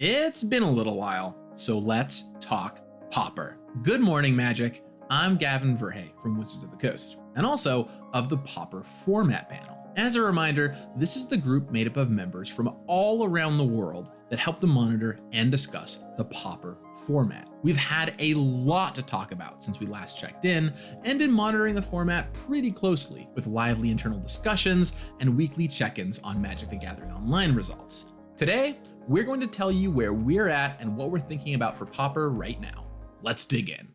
It's been a little while, so let's talk Pauper. Good morning, Magic. I'm Gavin Verhey from Wizards of the Coast, and also of the Pauper format panel. As a reminder, this is the group made up of members from all around the world that help to monitor and discuss the Pauper format. We've had a lot to talk about since we last checked in, and been monitoring the format pretty closely with lively internal discussions and weekly check-ins on Magic the Gathering Online results. Today, we're going to tell you where we're at and what we're thinking about for Pauper right now. Let's dig in.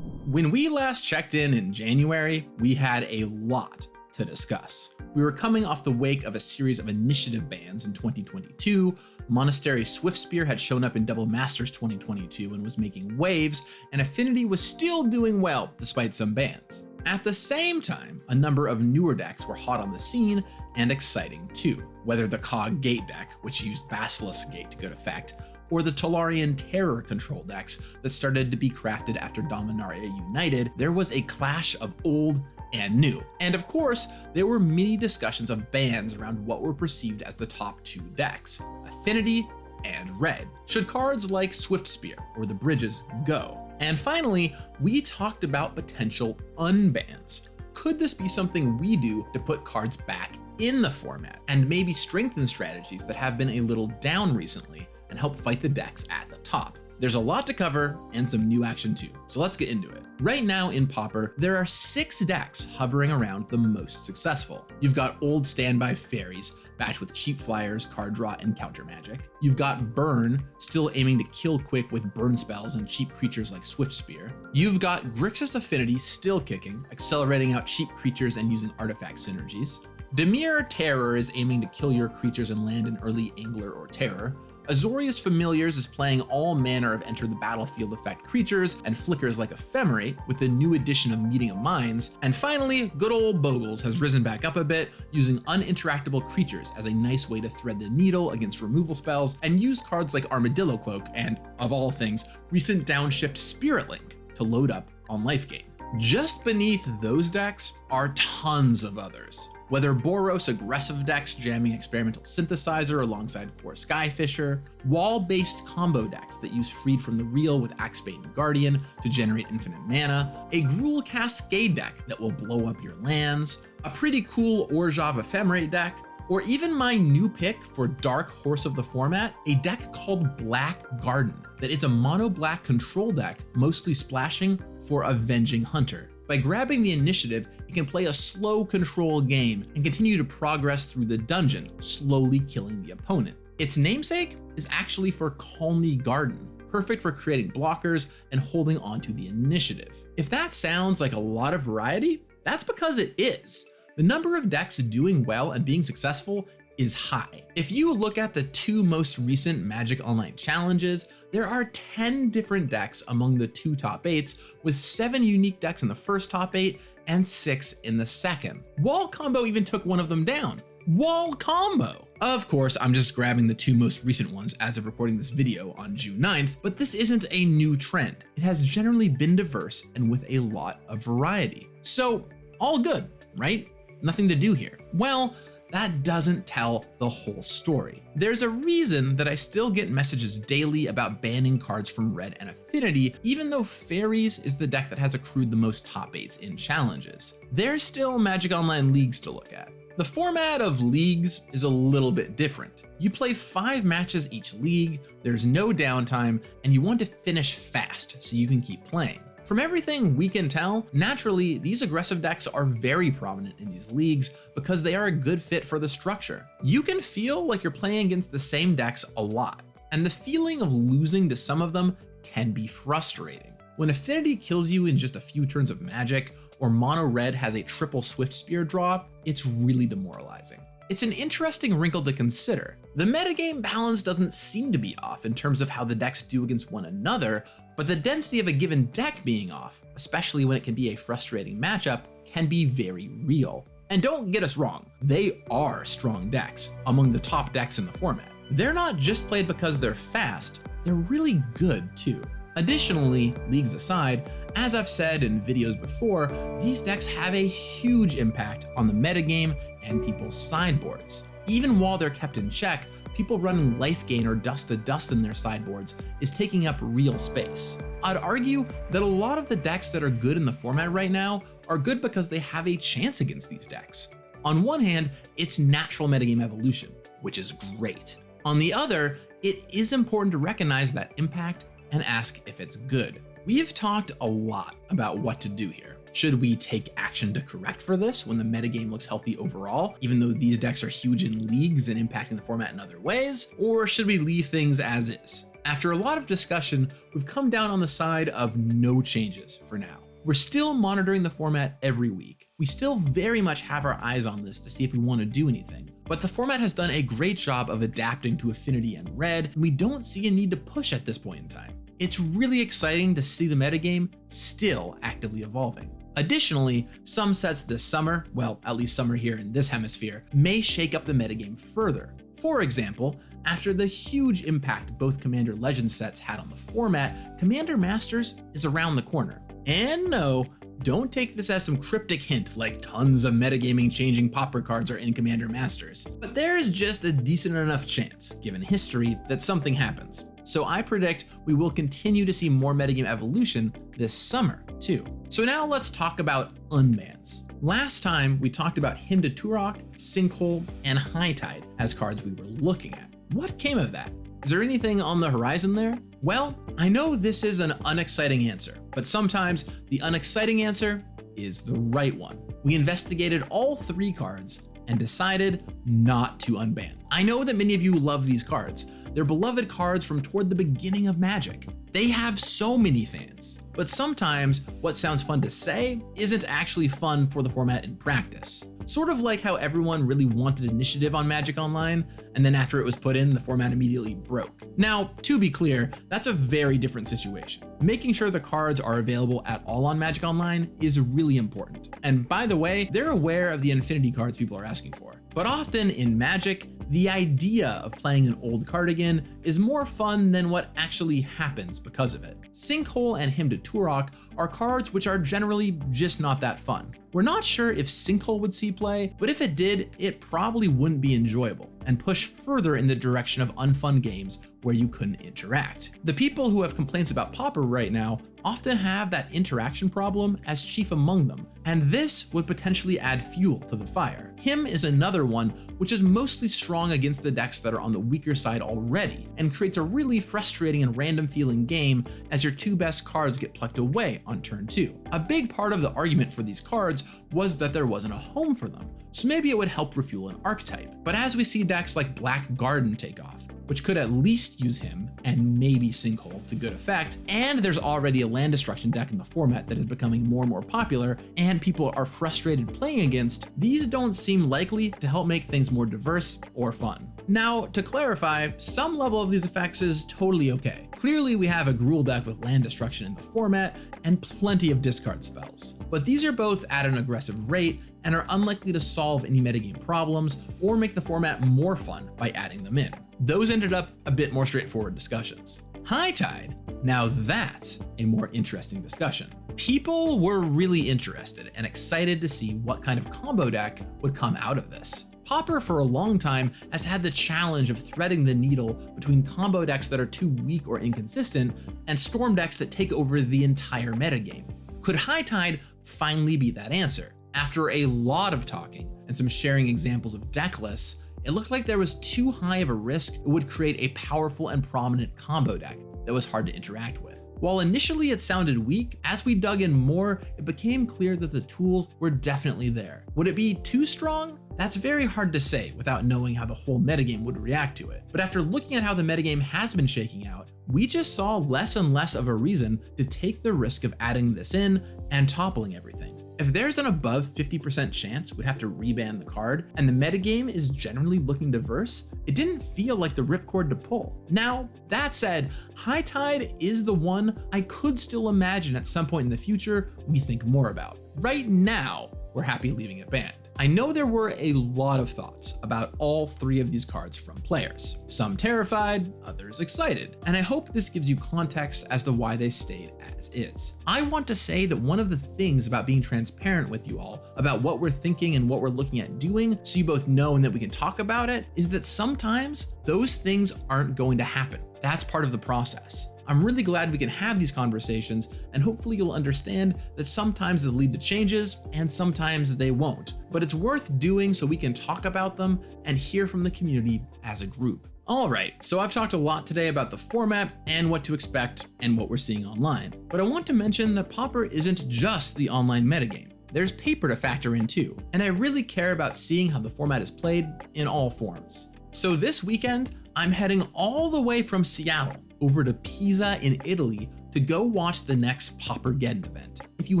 When we last checked in January, we had a lot to discuss. We were coming off the wake of a series of initiative bans in 2022. Monastery Swiftspear had shown up in Double Masters 2022 and was making waves, and Affinity was still doing well despite some bans. At the same time, a number of newer decks were hot on the scene and exciting too, whether the Cog Gate deck, which used Basilisk Gate to good effect, or the Tolarian Terror control decks that started to be crafted after Dominaria United. There was a clash of old and new. And of course, there were many discussions of bans around what were perceived as the top two decks, Affinity and Red. Should cards like Swiftspear or the Bridges go? And finally, we talked about potential unbans. Could this be something we do to put cards back in the format and maybe strengthen strategies that have been a little down recently and help fight the decks at the top? There's a lot to cover and some new action too, so let's get into it. Right now in Pauper, there are 6 decks hovering around the most successful. You've got old standby fairies, backed with cheap flyers, card draw, and counter magic. You've got Burn, still aiming to kill quick with burn spells and cheap creatures like Swiftspear. You've got Grixis Affinity still kicking, accelerating out cheap creatures and using artifact synergies. Dimir Terror is aiming to kill your creatures and land an early Angler or Terror. Azorius Familiars is playing all manner of enter the battlefield effect creatures and flickers like Ephemerate with the new addition of Meeting of Minds. And finally, good old Bogles has risen back up a bit, using uninteractable creatures as a nice way to thread the needle against removal spells and use cards like Armadillo Cloak and, of all things, recent downshift Spirit Link to load up on life gain. Just beneath those decks are tons of others. Whether Boros aggressive decks jamming Experimental Synthesizer alongside Core Skyfisher, wall-based combo decks that use Freed from the Real with Axebane and Guardian to generate infinite mana, a Gruul Cascade deck that will blow up your lands, a pretty cool Orzhov Ephemerate deck, or even my new pick for Dark Horse of the format, a deck called Black Garden that is a mono-black control deck mostly splashing for Avenging Hunter. By grabbing the initiative, it can play a slow control game and continue to progress through the dungeon, slowly killing the opponent. Its namesake is actually for Call Me Garden, perfect for creating blockers and holding onto the initiative. If that sounds like a lot of variety, that's because it is. The number of decks doing well and being successful is high. If you look at the 2 most recent Magic Online challenges, there are 10 different decks among the 2 top 8s, with 7 unique decks in the first top 8 and 6 in the second. Wall Combo even took one of them down. Wall Combo! Of course, I'm just grabbing the 2 most recent ones as of recording this video on June 9th, but this isn't a new trend. It has generally been diverse and with a lot of variety. So, all good, right? Nothing to do here. Well, that doesn't tell the whole story. There's a reason that I still get messages daily about banning cards from Red and Affinity, even though Fairies is the deck that has accrued the most top 8s in challenges. There's still Magic Online leagues to look at. The format of leagues is a little bit different. You play 5 matches each league, there's no downtime, and you want to finish fast so you can keep playing. From everything we can tell, naturally, these aggressive decks are very prominent in these leagues because they are a good fit for the structure. You can feel like you're playing against the same decks a lot, and the feeling of losing to some of them can be frustrating. When Affinity kills you in just a few turns of Magic, or Mono Red has a triple Swiftspear draw, it's really demoralizing. It's an interesting wrinkle to consider. The metagame balance doesn't seem to be off in terms of how the decks do against one another, but the density of a given deck being off, especially when it can be a frustrating matchup, can be very real. And don't get us wrong, they are strong decks, among the top decks in the format. They're not just played because they're fast, they're really good too. Additionally, leagues aside, as I've said in videos before, these decks have a huge impact on the metagame and people's sideboards. Even while they're kept in check, people running life gain or dust to dust in their sideboards is taking up real space. I'd argue that a lot of the decks that are good in the format right now are good because they have a chance against these decks. On one hand, it's natural metagame evolution, which is great. On the other, it is important to recognize that impact and ask if it's good. We've talked a lot about what to do here. Should we take action to correct for this when the metagame looks healthy overall, even though these decks are huge in leagues and impacting the format in other ways? Or should we leave things as is? After a lot of discussion, we've come down on the side of no changes for now. We're still monitoring the format every week. We still very much have our eyes on this to see if we want to do anything. But the format has done a great job of adapting to Affinity and Red, and we don't see a need to push at this point in time. It's really exciting to see the metagame still actively evolving. Additionally, some sets this summer, well, at least summer here in this hemisphere, may shake up the metagame further. For example, after the huge impact both Commander Legends sets had on the format, Commander Masters is around the corner. And no, don't take this as some cryptic hint like tons of metagaming changing Pauper cards are in Commander Masters, but there's just a decent enough chance, given history, that something happens. So I predict we will continue to see more metagame evolution this summer too. So now let's talk about unbans. Last time we talked about Hymn to Tourach, Sinkhole, and High Tide as cards we were looking at. What came of that? Is there anything on the horizon there? Well, I know this is an unexciting answer, but sometimes the unexciting answer is the right one. We investigated all 3 cards and decided not to unban. I know that many of you love these cards. They're beloved cards from toward the beginning of Magic. They have so many fans, but sometimes what sounds fun to say isn't actually fun for the format in practice. Sort of like how everyone really wanted initiative on Magic Online, and then after it was put in, the format immediately broke. Now, to be clear, that's a very different situation. Making sure the cards are available at all on Magic Online is really important. And by the way, they're aware of the Infinity cards people are asking for. But often in Magic, the idea of playing an old card again is more fun than what actually happens because of it. Sinkhole and Hymn to Tourach are cards which are generally just not that fun. We're not sure if Sinkhole would see play, but if it did, it probably wouldn't be enjoyable and push further in the direction of unfun games where you couldn't interact. The people who have complaints about Pauper right now often have that interaction problem as chief among them, and this would potentially add fuel to the fire. Hymn is another one which is mostly strong against the decks that are on the weaker side already, and creates a really frustrating and random feeling game as your 2 best cards get plucked away on turn 2. A big part of the argument for these cards was that there wasn't a home for them, so maybe it would help refuel an archetype. But as we see decks like Black Garden take off, which could at least use Hymn and maybe Sinkhole to good effect, and there's already a land destruction deck in the format that is becoming more and more popular and people are frustrated playing against, these don't seem likely to help make things more diverse or fun. Now, to clarify, some level of these effects is totally okay. Clearly we have a Gruul deck with land destruction in the format and plenty of discard spells, but these are both at an aggressive rate and are unlikely to solve any metagame problems or make the format more fun by adding them in. Those ended up a bit more straightforward discussions. High Tide, now that's a more interesting discussion. People were really interested and excited to see what kind of combo deck would come out of this. Pauper for a long time has had the challenge of threading the needle between combo decks that are too weak or inconsistent and storm decks that take over the entire metagame. Could High Tide finally be that answer? After a lot of talking and some sharing examples of deck lists, it looked like there was too high of a risk it would create a powerful and prominent combo deck that was hard to interact with. While initially it sounded weak, as we dug in more, it became clear that the tools were definitely there. Would it be too strong? That's very hard to say without knowing how the whole metagame would react to it. But after looking at how the metagame has been shaking out, we just saw less and less of a reason to take the risk of adding this in and toppling everything. If there's an above 50% chance we'd have to reban the card, and the metagame is generally looking diverse, it didn't feel like the ripcord to pull. Now, that said, High Tide is the one I could still imagine at some point in the future we think more about. Right now, we're happy leaving it banned. I know there were a lot of thoughts about all 3 of these cards from players. Some terrified, others excited, and I hope this gives you context as to why they stayed as is. I want to say that one of the things about being transparent with you all about what we're thinking and what we're looking at doing, so you both know and that we can talk about it, is that sometimes those things aren't going to happen. That's part of the process. I'm really glad we can have these conversations, and hopefully you'll understand that sometimes they'll lead to changes and sometimes they won't. But it's worth doing so we can talk about them and hear from the community as a group. All right, so I've talked a lot today about the format and what to expect and what we're seeing online. But I want to mention that Pauper isn't just the online metagame. There's paper to factor in too, and I really care about seeing how the format is played in all forms. So this weekend, I'm heading all the way from Seattle over to Pisa in Italy to go watch the next Paupergeddon event. If you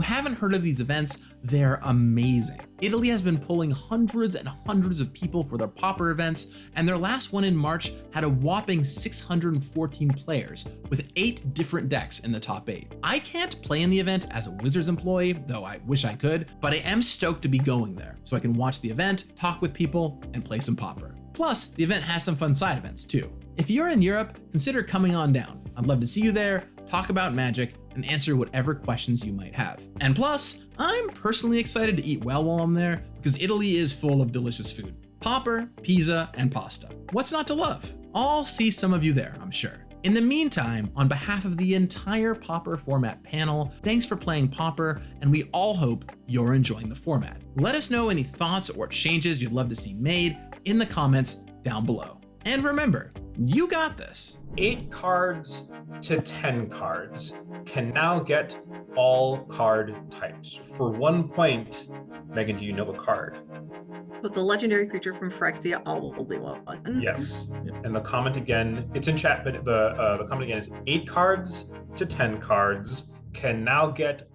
haven't heard of these events, they're amazing. Italy has been pulling hundreds and hundreds of people for their Pauper events, and their last one in March had a whopping 614 players with 8 different decks in the top 8. I can't play in the event as a Wizards employee, though I wish I could, but I am stoked to be going there so I can watch the event, talk with people, and play some Pauper. Plus, the event has some fun side events too. If you're in Europe, consider coming on down. I'd love to see you there, talk about Magic, and answer whatever questions you might have. And plus, I'm personally excited to eat well while I'm there because Italy is full of delicious food. Pauper, pizza, and pasta. What's not to love? I'll see some of you there, I'm sure. In the meantime, on behalf of the entire Pauper format panel, thanks for playing Pauper, and we all hope you're enjoying the format. Let us know any thoughts or changes you'd love to see made in the comments down below. And remember, you got this. 8 cards to 10 cards can now get all card types. For 1 point, Megan, do you know a card? It's a legendary creature from Phyrexia, all will be one. Yes. And the comment again, it's in chat, but the comment again is 8 cards to 10 cards can now get